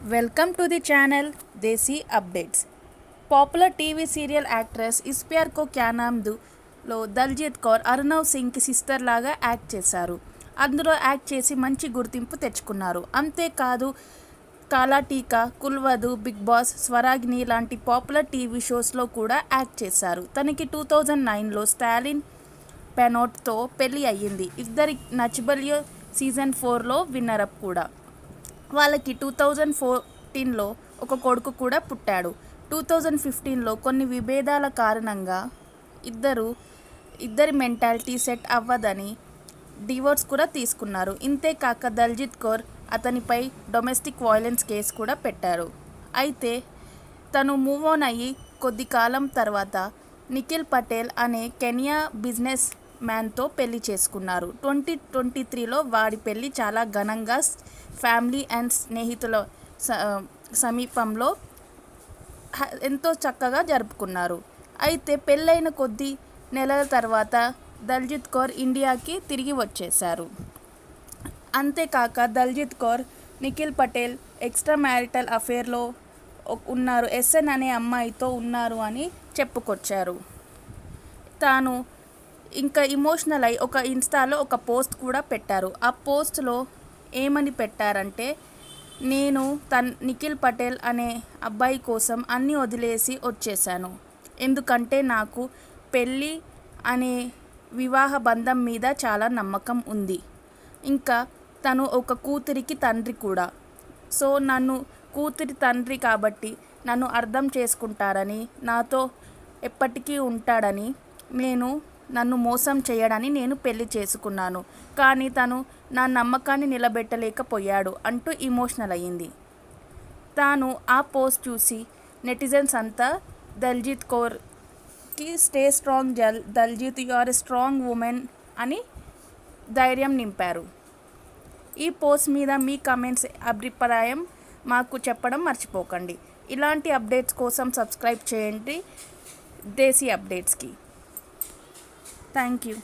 Welcome to the channel Desi Updates. Popular TV serial actress इस प्यार को क्या नाम दूలో దల్జీత్ కౌర్ అర్నవ్ సింగ్కి సిస్టర్ లాగా యాక్ట్ చేశారు. అందులో యాక్ట్ చేసి మంచి గుర్తింపు తెచ్చుకున్నారు. అంతేకాదు కాలా టీకా, కుల్వధు, బిగ్ బాస్, స్వరాగ్ని లాంటి పాపులర్ టీవీ షోస్లో కూడా యాక్ట్ చేశారు. తనకి 2009లో స్టాలిన్ పెనోట్తో పెళ్లి అయ్యింది. ఇద్దరి నచ్బలియో సీజన్ 4లో విన్నర్ అప్ కూడా. వాళ్ళకి 2014లో ఒక కొడుకు కూడా పుట్టాడు. 2015లో కొన్ని విభేదాల కారణంగా ఇద్దరి మెంటాలిటీ సెట్ అవ్వదని డివోర్స్ కూడా తీసుకున్నారు. ఇంతేకాక దల్జీత్ కౌర్ అతనిపై డొమెస్టిక్ వైలెన్స్ కేసు కూడా పెట్టారు. అయితే తను మూవ్ ఆన్ అయ్యి కొద్ది కాలం తర్వాత నిఖిల్ పటేల్ అనే కెనియా బిజినెస్ మ్యాన్తో పెళ్లి చేసుకున్నారు. 2023లో వాడి పెళ్లి చాలా ఘనంగా ఫ్యామిలీ అండ్ స్నేహితుల సమీపంలో ఎంతో చక్కగా జరుపుకున్నారు. అయితే పెళ్ళైన కొద్ది నెలల తర్వాత దల్జీత్ కౌర్ ఇండియాకి తిరిగి వచ్చేశారు. అంతేకాక దల్జీత్ కౌర్ నిఖిల్ పటేల్ ఎక్స్ట్రా మ్యారిటల్ అఫేర్లో ఉన్నారు, ఎస్ఎన్ అనే అమ్మాయితో ఉన్నారు అని చెప్పుకొచ్చారు. తాను ఇంకా ఇమోషనల్ అయి ఒక ఇన్స్టాలో ఒక పోస్ట్ కూడా పెట్టారు. ఆ పోస్ట్లో ఏమని పెట్టారంటే, నేను నిఖిల్ పటేల్ అనే అబ్బాయి కోసం అన్నీ వదిలేసి వచ్చేసాను. ఎందుకంటే నాకు పెళ్ళి అనే వివాహ బంధం మీద చాలా నమ్మకం ఉంది. ఇంకా తను ఒక కూతురికి తండ్రి కూడా. సో నన్ను కూతురి తండ్రి కాబట్టి నన్ను అర్థం చేసుకుంటారని, నాతో ఎప్పటికీ ఉంటాడని, నన్ను మోసం చేయడని నేను పెళ్లి చేసుకున్నాను. కానీ తను నా నమ్మకాన్ని నిలబెట్టలేకపోయాడు అంటూ ఇమోషనల్ అయ్యింది. తాను ఆ పోస్ట్ చూసి నెటిజన్స్ అంతా దల్జీత్ కౌర్కి stay strong Daljeet, you are a strong woman అని ధైర్యం నింపారు. ఈ పోస్ట్ మీద మీ కమెంట్స్, అభిప్రాయం మాకు చెప్పడం మర్చిపోకండి. ఇలాంటి అప్డేట్స్ కోసం సబ్స్క్రైబ్ చేయండి దేశీ అప్డేట్స్కి. Thank you.